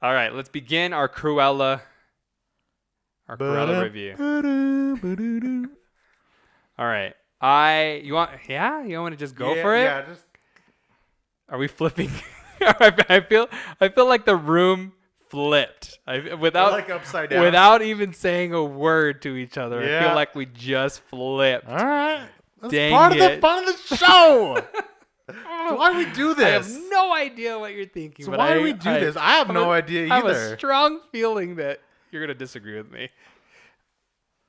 All right, let's begin our Cruella review. All right. You want to just go for it? Yeah, just Are we flipping? I feel like the room flipped. Without like upside down. without even saying a word to each other. I feel Yeah. like we just flipped. all right. That's Dang part of the it. fun of the show. So why do we do I have this? no idea what you're thinking. So but why do we do this? I have no idea I have a either. strong feeling that you're gonna disagree with me.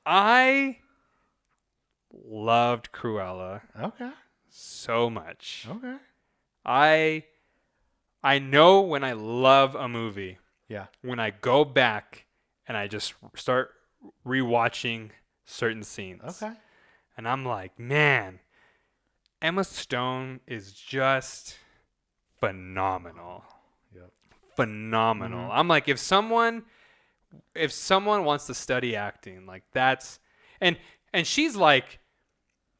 I loved Cruella Okay. so much. Okay. I know when I love a movie, Yeah. when I go back and I just start rewatching certain scenes. Okay. And I'm like, man, Emma Stone is just phenomenal. Yep. Phenomenal. Mhm. I'm like, if someone wants to study acting, like that's and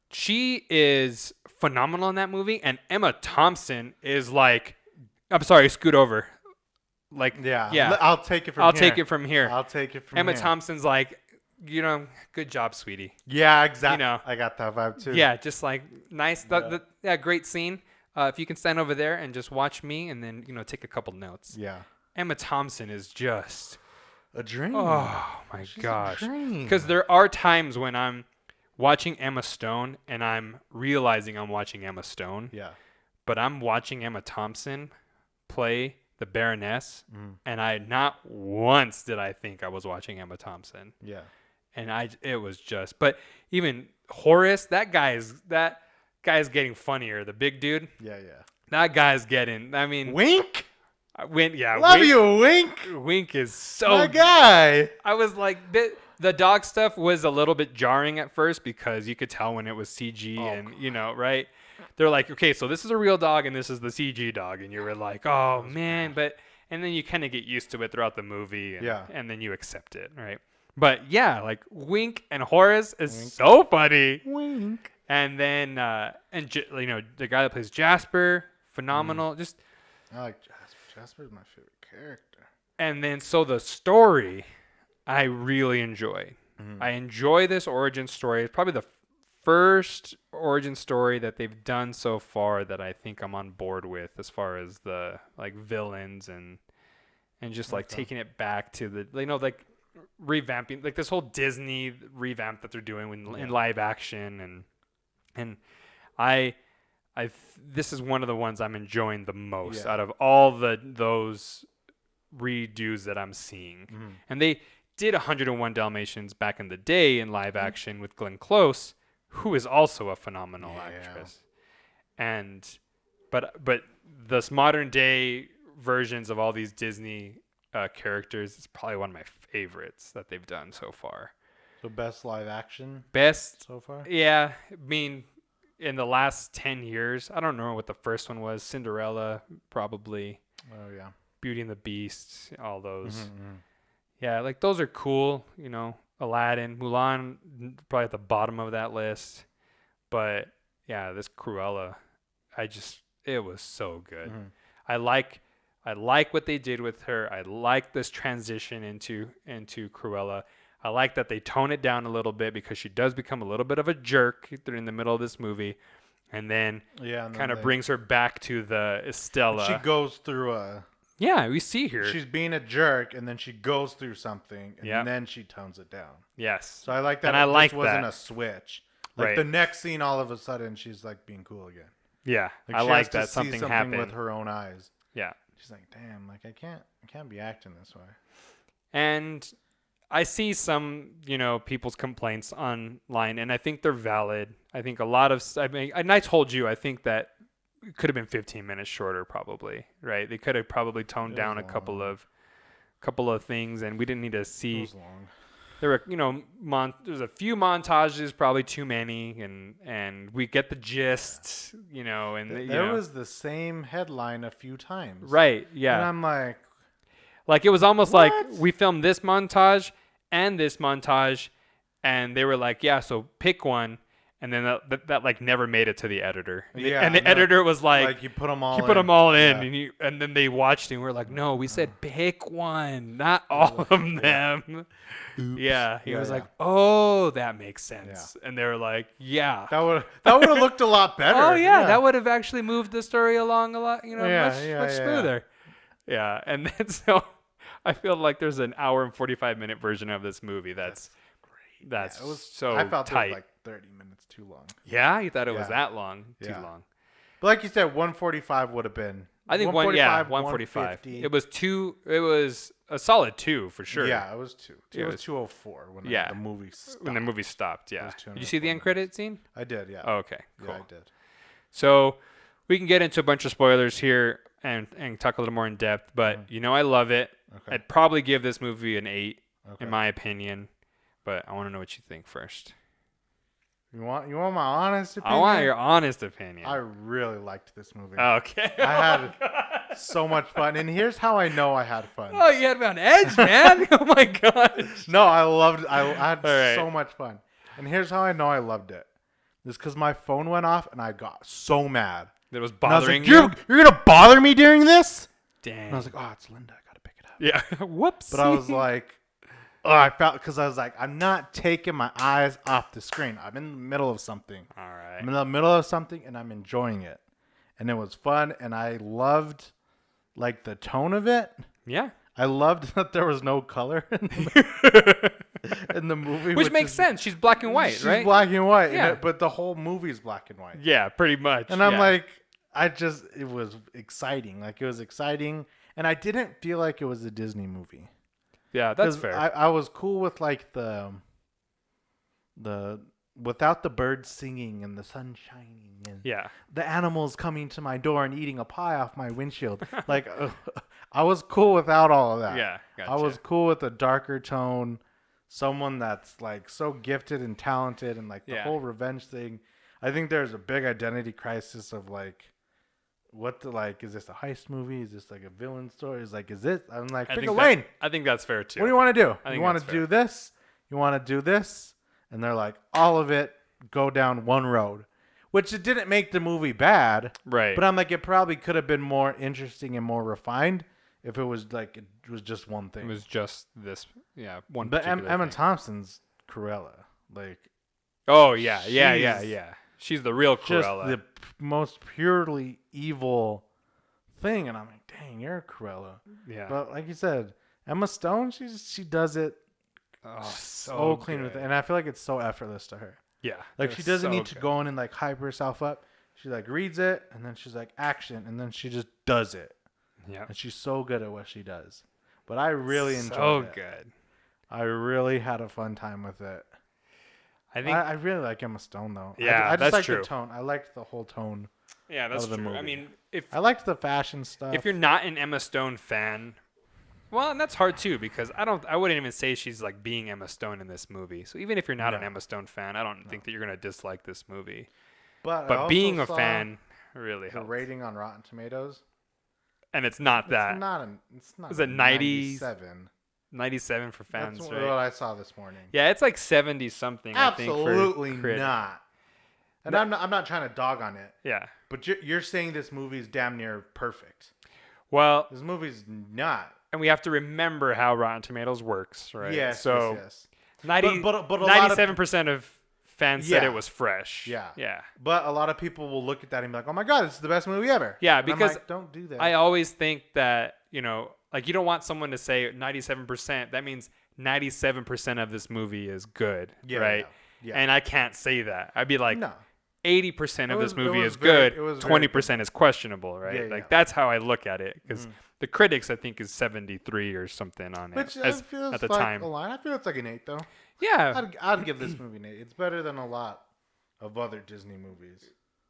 she is phenomenal in that movie, and Emma Thompson is like, I'm sorry, scoot over. Like, Yeah. I'll take it from I'll here. take it from here. I'll take it from Emma here. Thompson's like, good job, sweetie. Yeah, exactly. You know. I got that vibe too. Yeah, just like nice. Yeah. Great scene. If you can stand over there and just watch me, and then take a couple notes. Yeah. Emma Thompson is just A dream. oh my She's gosh. a dream. Because there are times when I'm watching Emma Stone and I'm realizing I'm watching Emma Stone, Yeah. but I'm watching Emma Thompson play the Baroness, and I not once did I think I was watching Emma Thompson. Yeah. And it was just, but even Horace, that guy is getting funnier. The big dude, Yeah. Yeah. that guy's getting. I mean, Wink. Wink, yeah, Love Wink, you, Wink. Wink is so. My guy. I was like, the dog stuff was a little bit jarring at first because you could tell when it was CG and right. They're like, okay, so this is a real dog and this is the CG dog, and you were like, oh man, and then you kind of get used to it throughout the movie, and then you accept it, right? But yeah, like Wink and Horace is so funny. Wink. And then the guy that plays Jasper, phenomenal. Just I like Jasper. Jasper's my favorite character. and then so the story, I really enjoy. I enjoy this origin story. It's probably the first origin story that they've done so far that I think I'm on board with, as far as the like villains and just like taking it back to the like revamping, like this whole Disney revamp that they're doing in live action, and this is one of the ones I'm enjoying the most out of all those redos that I'm seeing. And they did 101 Dalmatians back in the day in live action with Glenn Close, who is also a phenomenal actress. And but this modern day versions of all these Disney characters is probably one of my favorites that they've done so far. So best live action Best so far? Yeah, I mean, in the last 10 years, I don't know what the first one was. Cinderella, probably. Oh yeah. Beauty and the Beast, all those. Yeah, like those are cool. Aladdin, Mulan, probably at the bottom of that list. But yeah, this Cruella, it was so good. I like what they did with her. I like this transition into Cruella. I like that they tone it down a little bit because she does become a little bit of a jerk in the middle of this movie, and then kind of brings her back to the Estella. She goes through a. Yeah, we see here. She's being a jerk, and then she goes through something, and then she tones it down. Yes. So I like that. And I like just wasn't that. a switch. Like the next scene, all of a sudden, she's like being cool again. Yeah, Like I she like has to that see something happened with her own eyes. Yeah. She's like, damn, like I can't be acting this way. And I see some, people's complaints online, and I think they're valid. I think a lot of, and I told you, I think that it could have been 15 minutes shorter, probably, right? They could have probably toned down a couple of things, and we didn't need to see. It was long. There were, there's a few montages, probably too many, and we get the gist, and there was the same headline a few times. Right, yeah. And I'm like it was almost like what? we filmed this montage and this montage, and they were like, yeah, so pick one. and then that like never made it to the editor. Yeah, and the editor was like you put them all. You put them all in, and then they watched it and we're like, no, we said pick one, not all of them. Oops. Yeah, he was like, oh, that makes sense. And they were like, yeah. That would have looked a lot better. Oh yeah, that would have actually moved the story along a lot, much smoother. Yeah, and then so I feel like there's an hour and 45-minute version of this movie that's great. That's it was so I felt tight. It was like 30 minutes too long. Yeah, you thought it was that long? Too long. But like you said, 145 would have been. I think 145. It was a solid 2 for sure. Yeah, it was 2. It was 204 when the movie stopped. When the movie stopped, yeah. Did you see the end credit scene? I did, yeah. Oh, okay, cool. Yeah, I did. So we can get into a bunch of spoilers here and talk a little more in depth, but I love it. Okay. I'd probably give this movie an 8 in my opinion, but I want to know what you think first. You want my honest opinion? I want your honest opinion. I really liked this movie. Okay. I had so much fun, and here's how I know I had fun. Oh, you had me on edge, man! Oh my gosh. No, I loved it. I had so much fun, and here's how I know I loved it. It's because my phone went off, and I got so mad. It was bothering you. You're gonna bother me during this? Dang. And I was like, oh, it's Linda. I gotta pick it up. Yeah. Whoops. But I was like. Oh, I felt because I was like, I'm not taking my eyes off the screen. I'm in the middle of something. All right. I'm in the middle of something, and I'm enjoying it, and it was fun, and I loved like the tone of it. Yeah. I loved that there was no color in the movie, which makes sense. She's black and white, right? She's black and white. Yeah. But the whole movie's black and white. Yeah, pretty much. And I'm like, it was exciting. Like it was exciting, and I didn't feel like it was a Disney movie. Yeah, that's fair. I was cool with like the without the birds singing and the sun shining and the animals coming to my door and eating a pie off my windshield. Like I was cool without all of that. Yeah, gotcha. I was cool with a darker tone, someone that's like so gifted and talented, and like the whole revenge thing. I think there's a big identity crisis of like, is this a heist movie? Is this like a villain story? I'm like, pick a lane. I think that's fair too. What do you want to do? You want to do this? You want to do this? And they're like, all of it go down one road, which it didn't make the movie bad. Right. But I'm like, it probably could have been more interesting and more refined if it was like, it was just one thing. It was just this, one. But Emma Thompson's Cruella, like. Oh yeah. She's the real Cruella. Just the most purely evil thing, and I'm like, dang, you're Cruella. Yeah. But like you said, Emma Stone, she does it so clean with it, and I feel like it's so effortless to her. Yeah. Like she doesn't need to go in and like hype herself up. She like reads it, and then she's like action, and then she just does it. Yeah. And she's so good at what she does. But I really enjoyed it. So good. I really had a fun time with it. I really like Emma Stone though. Yeah, I just that's liked true. the tone. I liked the whole tone. Yeah, that's true. Movie. I mean, I liked the fashion stuff. If you're not an Emma Stone fan, well, and that's hard too because I wouldn't even say she's like being Emma Stone in this movie. So even if you're not an Emma Stone fan, I don't think that you're gonna dislike this movie. But being a fan really helps. The rating on Rotten Tomatoes, and it's not that. It's not. Is it 97? 97 for fans, That's right? what I saw this morning. Yeah, it's like 70 something. Absolutely I think, not. And I'm not trying to dog on it. Yeah. But you're saying this movie's damn near perfect. Well, this movie's not. And we have to remember how Rotten Tomatoes works, right? Yes. So yes. 97% of fans said it was fresh. Yeah. Yeah. But a lot of people will look at that and be like, "Oh my God, this is the best movie ever." Yeah, and because I'm like, don't do that. I always think that like you don't want someone to say 97%. That means 97% of this movie is good, right? Yeah. And I can't say that. I'd be like, no. 80% of this movie is good. 20% is questionable, right? Yeah, that's how I look at it because the critics, I think, is 73 or something on it at the time. I feel it's like an 8 though. Yeah, I'd give this movie an 8. It's better than a lot of other Disney movies.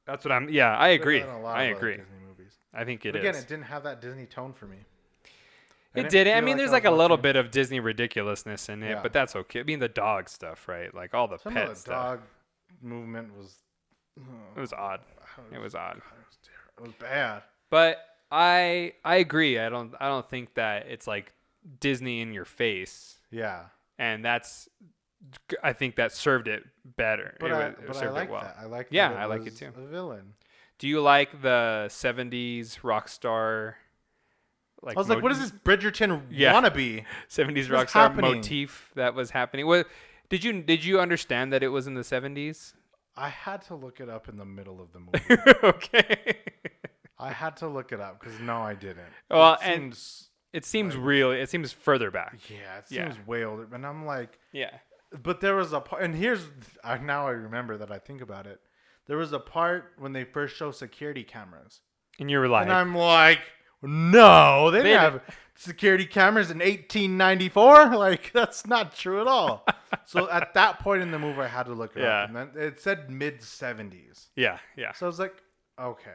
That's what I'm. Yeah, I agree. I agree. Disney movies. I think it is. Again, it didn't have that Disney tone for me. It didn't. I mean, there's like a little bit of Disney ridiculous's in it, but that's okay. I mean, the dog stuff, right? Like all the Some pet of the stuff. Dog movement was. It was odd. It was odd. It was bad. But I agree. I don't think that it's like Disney in your face. Yeah. And that's I think that served it better. But It I served like it well. that. I like Yeah, that I it like it was too. a villain. Do you like the 70s rock star I was like, what is this Bridgerton wannabe? 70s rock What's star happening? motif that was happening? What did you understand that it was in the 70s? I had to look it up in the middle of the movie. Okay. I had to look it up because no, I didn't. Well, it seems like, really, it seems further back. Yeah, it seems way older. And I'm like, yeah. But there was a part, and now I remember that I think about it. There was a part when they first show security cameras. And you were like, and I'm like, no, they didn't have security cameras in 1894. Like, that's not true at all. So at that point in the movie, I had to look it up. And then it said mid 70s. Yeah, yeah. So I was like, okay.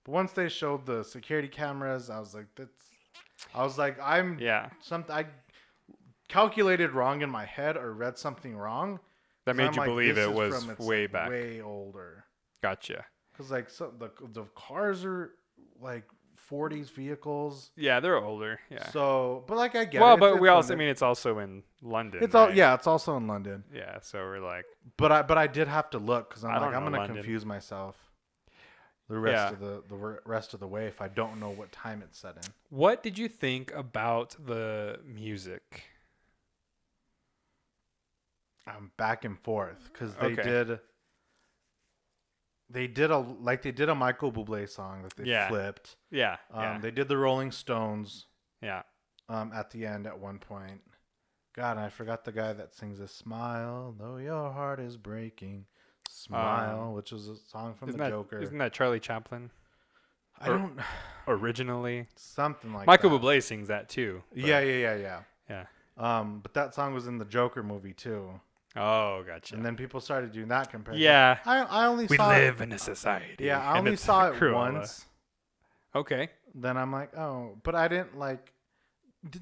But once they showed the security cameras, I was like, I calculated wrong in my head or read something wrong. That made you believe it was way back. Way older. Gotcha. Because like the cars are like 40s vehicles. Yeah, they're older. Yeah. So, but like I get well, it. But we also, I mean, it's also in London. It's all it's also in London. Yeah, so we're like. But I did have to look because I'm gonna confuse myself. The rest of the way if I don't know what time it's set in. What did you think about the music? I'm back and forth because they did a Michael Bublé song that they flipped. Yeah. They did the Rolling Stones. Yeah. At the end at one point. God, I forgot the guy that sings a smile, though your heart is breaking. Smile, which was a song from the Joker. Isn't that Charlie Chaplin? Originally. Something like Michael that. Bublé sings that too. Yeah. But that song was in the Joker movie too. Oh, gotcha. And then people started doing that comparison. Yeah. I only saw We live in a society. Yeah, I only saw it Cruella. once. Okay. Then I'm like, oh, but I didn't like.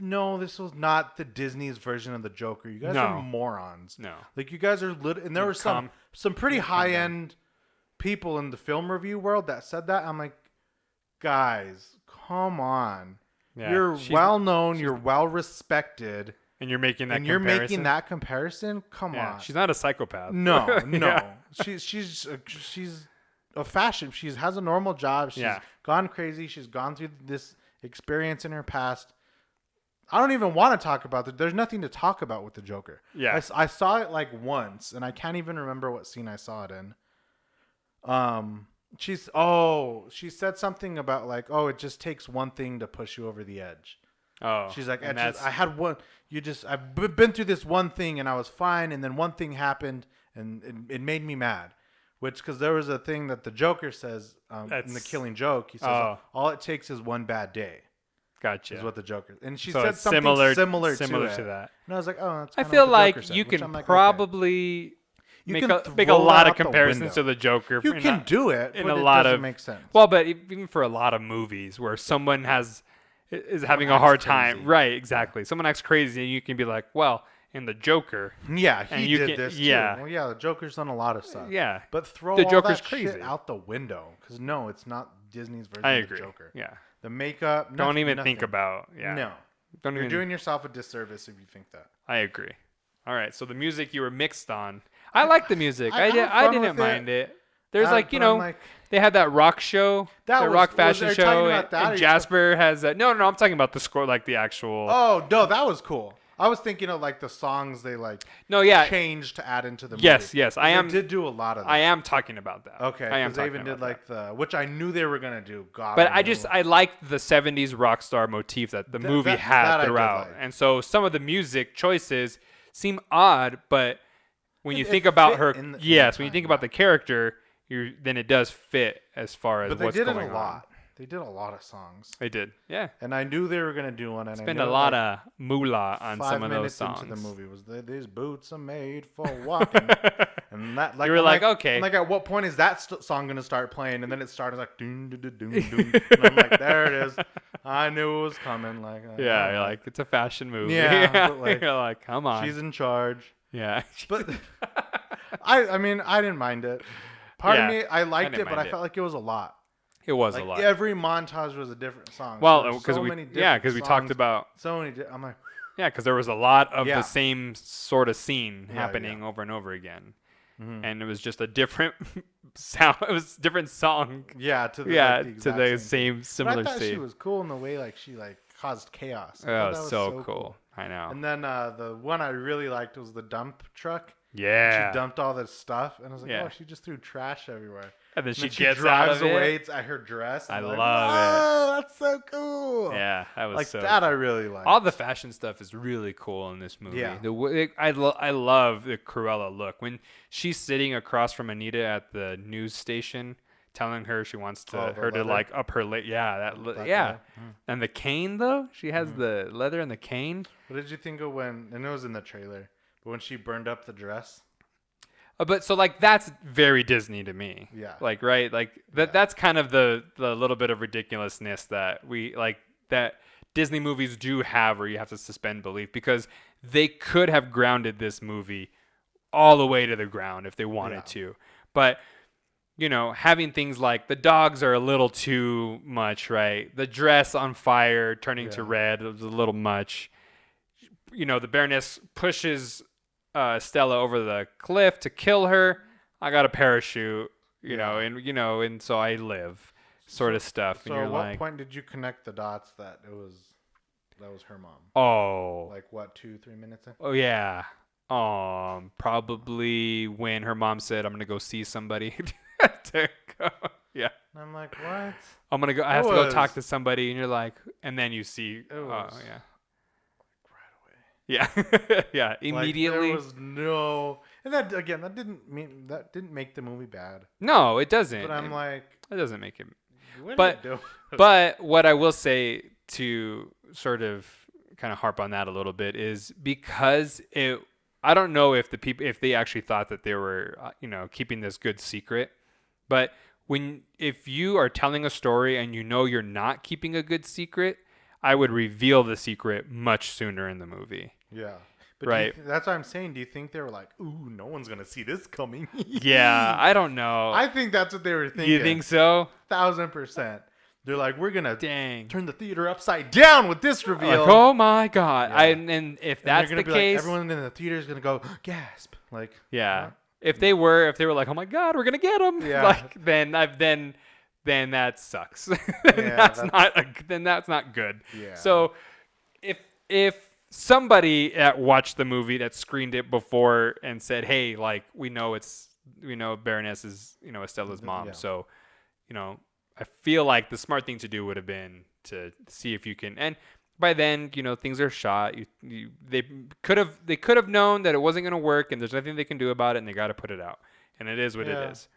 No, this was not the Disney's version of the Joker. You guys are morons. No. Like you guys are and there were some pretty high end people in the film review world that said that. I'm like, guys, come on. Yeah, you're well known. You're well respected. And you're making that. Comparison. Come on. She's not a psychopath. No. She's a fashion. She has a normal job. She's gone crazy. She's gone through this experience in her past. I don't even want to talk about it. There's nothing to talk about with the Joker. Yeah. I saw it like once, and I can't even remember what scene I saw it in. She said something about like, oh, it just takes one thing to push you over the edge. Oh. She's like, I had one. I've been through this one thing, and I was fine, and then one thing happened, and it made me mad. Because there was a thing that the Joker says in The Killing Joke. He says, all it takes is one bad day. Gotcha. Is what the Joker. And she so said something similar to that. And I was like, oh, that's I feel like you can probably make a lot of comparisons to the Joker. You can do it. In a lot of makes sense. Well, but even for a lot of movies where someone is having a hard time. Right, exactly. Someone acts crazy and you can be like, well, in the Joker. Yeah, he did this too. Yeah. Well, yeah, the Joker's done a lot of stuff. Yeah. But throw the Joker's crazy shit out the window. Because no, it's not Disney's version of the Joker. Yeah. The makeup. Don't even think about. Yeah. No. You're doing yourself a disservice if you think that. I agree. All right. So the music you were mixed on. I like the music. I didn't mind it. There's they had that rock show, rock fashion show, and Jasper has that. No, I'm talking about the score, like the actual. Oh no, that was cool. I was thinking of like the songs they changed to add into the movie. Yes, I am. They did do a lot of that. I am talking about that. Okay, because they even did like which I knew they were gonna do. God, but I liked the '70s rock star motif that the movie had throughout, and so some of the music choices seem odd, but when you think about her, when you think about the character, then it does fit as far as what's going on. But they did it a lot. They did a lot of songs. They did, yeah. And I knew they were gonna do one. And spend a lot of moolah on some of those songs. 5 minutes into the movie was these boots are made for walking, and that you were like, okay. I'm like, at what point is that song gonna start playing? And then it started like doom doom doom doom. And I'm like, there it is. I knew it was coming. Like, yeah, you're like, it's a fashion movie. Yeah, but like, you're like, come on. She's in charge. Yeah, but I mean, I didn't mind it. Part of me, I liked it, but I felt like it was a lot. It was a lot. Every montage was a different song. Well, because we talked about so many. I'm like, Yeah, because there was a lot of the same sort of scene happening over and over again. And it was just a different sound. It was a different song. Yeah, to the same similar But I thought scene. she was cool in the way like she like caused chaos. Oh, that was so cool. I know. And then the one I really liked was the dump truck. Yeah. She dumped all this stuff, and I was like, oh, she just threw trash everywhere. And then she gets drives out of away. It's at her dress. I love it. Oh, that's so cool. Yeah, that was like so that. cool. I really like. All the fashion stuff is really cool in this movie. Yeah. I love the Cruella look when she's sitting across from Anita at the news station, telling her she wants her to like up her leg. Yeah, And the cane though, she has the leather and the cane. What did you think of when? And it was in the trailer, but when she burned up the dress. But so like that's very Disney to me. Yeah. Like right, like that's kind of the little bit of ridiculousness that we like that Disney movies do have, where you have to suspend belief, because they could have grounded this movie all the way to the ground if they wanted to. But you know, having things like the dogs are a little too much, right? The dress on fire turning to red was a little much. You know, the Baroness pushes Stella over the cliff to kill her. I got a parachute, you know, and so I live, sort of stuff. So and you're at what like, point did you connect the dots that that was her mom? Oh, like what, 2-3 minutes in? Oh yeah, probably when her mom said, "I'm gonna go see somebody." to go. Yeah. And I'm like, what? I'm gonna go. I have to go talk to somebody, and you're like, and then you see, yeah. Yeah, yeah. Immediately, like, there was no, and that again, that didn't make the movie bad. No, it doesn't. But I'm like, it doesn't make it. But what I will say to sort of kind of harp on that a little bit is because I don't know if if they actually thought that they were keeping this good secret, but if you are telling a story and you know you're not keeping a good secret, I would reveal the secret much sooner in the movie. Yeah. But right. That's what I'm saying. Do you think they were like, ooh, no one's going to see this coming? Yeah, I don't know. I think that's what they were thinking. You think so? 1,000%. They're like, we're going to turn the theater upside down with this reveal. Like, oh my God. Yeah. And if that's the case. Like, everyone in the theater is going to go, gasp. Like, yeah. What? If they were like, oh my God, we're going to get him. Yeah. Like, then that sucks. That's not good. Yeah. So if somebody watched the movie that screened it before and said, hey, like we know Baroness is Estella's mom, so I feel like the smart thing to do would have been to see if you can, and by then things are shot. They could have known that it wasn't going to work, and there's nothing they can do about it, and they got to put it out, and it is what it is.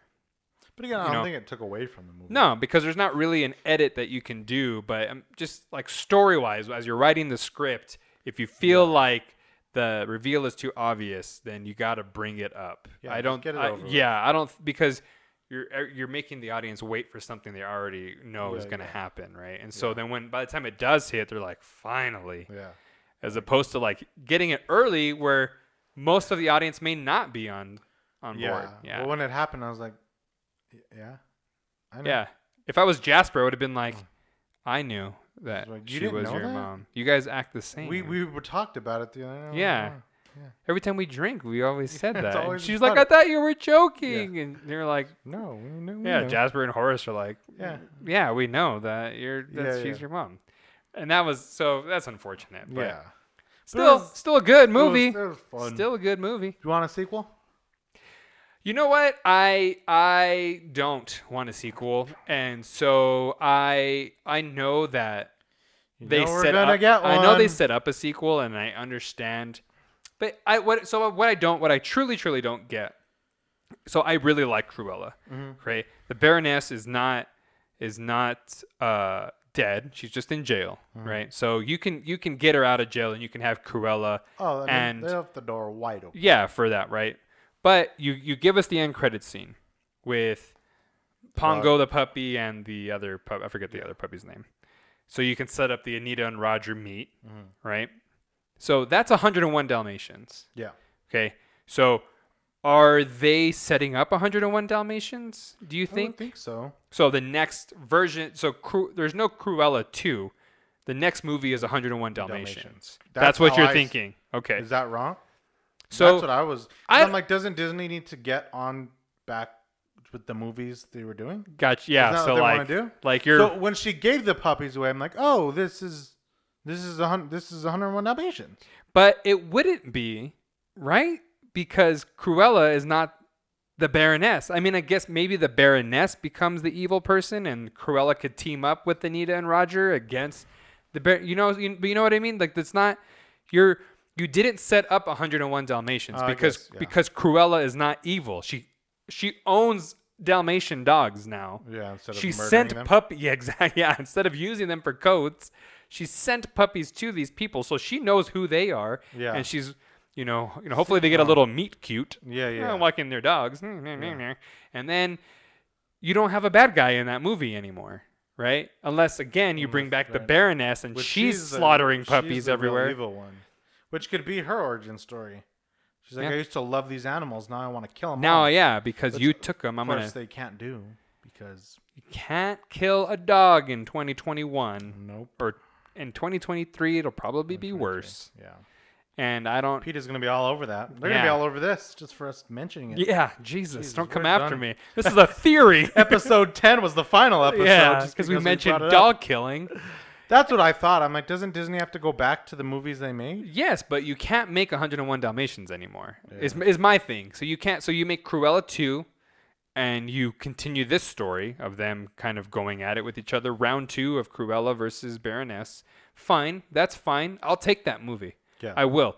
But again, I don't think it took away from the movie. No, because there's not really an edit that you can do. But just like story-wise, as you're writing the script, if you feel like the reveal is too obvious, then you got to bring it up. Yeah, I don't get it over. I don't, because you're making the audience wait for something they already know is going to happen, right? And so then by the time it does hit, they're like, finally. Yeah. As opposed to like getting it early, where most of the audience may not be on board. Yeah. Well, when it happened, I was like, yeah, I know. Yeah. If I was Jasper, I would have been like, I knew that she was your mom. You guys act the same. We talked about it the other night. Yeah. Every time we drink, we always said that. She's like, I thought you were joking. Yeah. And you're like, no, we knew. Yeah, Jasper and Horace are like, yeah, we know that she's your mom. And that's unfortunate. But still a good movie. It was fun. Still a good movie. Do you want a sequel? You know what? I don't want a sequel, and so I know that they set up. I know they set up a sequel, and I understand. But what I truly don't get. So I really like Cruella, right? The Baroness is not dead. She's just in jail, right? So you can get her out of jail, and you can have Cruella. Oh, and they left the door wide open. Yeah, for that, right? But you give us the end credit scene with Pongo the puppy and the other pup. I forget the other puppy's name. So you can set up the Anita and Roger meet, right? So that's 101 Dalmatians. Yeah. Okay. So are they setting up 101 Dalmatians? Do you think? I don't think so. So the next version. So there's no Cruella 2. The next movie is 101 Dalmatians. That's what you're thinking. Okay. Is that wrong? So that's what I was. I'm like, doesn't Disney need to get on back with the movies they were doing? Gotcha. Yeah. Isn't that So what they like, want to do? like you're. So when she gave the puppies away, I'm like, oh, this is 101 Dalmatians. But it wouldn't be, right? Because Cruella is not the Baroness. I mean, I guess maybe the Baroness becomes the evil person, and Cruella could team up with Anita and Roger against the you know what I mean? Like that's not you didn't set up 101 Dalmatians because Cruella is not evil. She owns Dalmatian dogs now. Yeah, instead of she murdering sent them. puppy. Yeah, exactly. Yeah, instead of using them for coats, she sent puppies to these people, so she knows who they are. Yeah, and she's hopefully they get a little meet cute. Yeah. Walking their dogs, and then you don't have a bad guy in that movie anymore. Right? Unless, again, you bring back the Baroness and she's slaughtering puppies everywhere. She's the evil one. Which could be her origin story. She's like, I used to love these animals. Now I want to kill them all. Yeah, because you took them. Of course, they can't do. Because you can't kill a dog in 2021. Nope. Or in 2023, it'll probably be worse. Yeah. And I don't... PETA's going to be all over that. They're going to be all over this just for us mentioning it. Yeah, Jesus don't come after me. This is a theory. Episode 10 was the final episode. Yeah, because we mentioned dog killing. That's what I thought. I'm like, doesn't Disney have to go back to the movies they made? Yes, but you can't make 101 Dalmatians anymore. Is my thing. So you can't. So you make Cruella 2, and you continue this story of them kind of going at it with each other. Round 2 of Cruella versus Baroness. Fine, that's fine. I'll take that movie. Yeah, I will.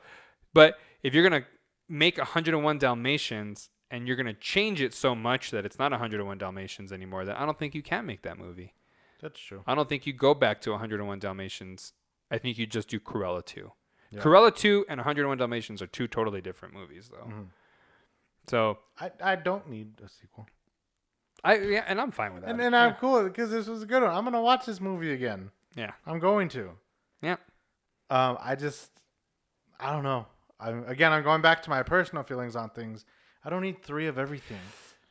But if you're gonna make 101 Dalmatians and you're gonna change it so much that it's not 101 Dalmatians anymore, then I don't think you can make that movie. That's true. I don't think you go back to 101 Dalmatians. I think you just do Cruella 2. Yeah. Cruella 2 and 101 Dalmatians are two totally different movies, though. Mm-hmm. So I don't need a sequel. And I'm fine with that. And I'm cool because this was a good one. I'm gonna watch this movie again. Yeah, I'm going to. Yeah. I don't know. I'm going back to my personal feelings on things. I don't need 3 of everything.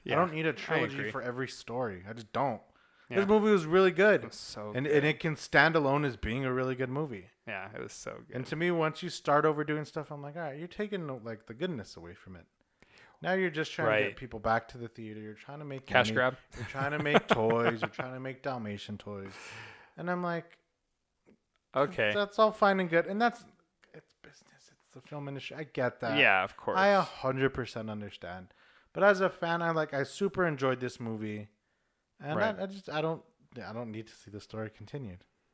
Yeah, I don't need a trilogy for every story. I just don't. Yeah. This movie was really good. It was so good. And it can stand alone as being a really good movie. Yeah, it was so good. And to me, once you start overdoing stuff, I'm like, all right, you're taking like the goodness away from it. Now you're just trying to get people back to the theater. You're trying to make cash grab. You're trying to make toys. You're trying to make Dalmatian toys. And I'm like, okay, that's all fine and good. And it's business. It's the film industry. I get that. Yeah, of course. I 100% understand. But as a fan, I super enjoyed this movie. And I don't need to see the story continued.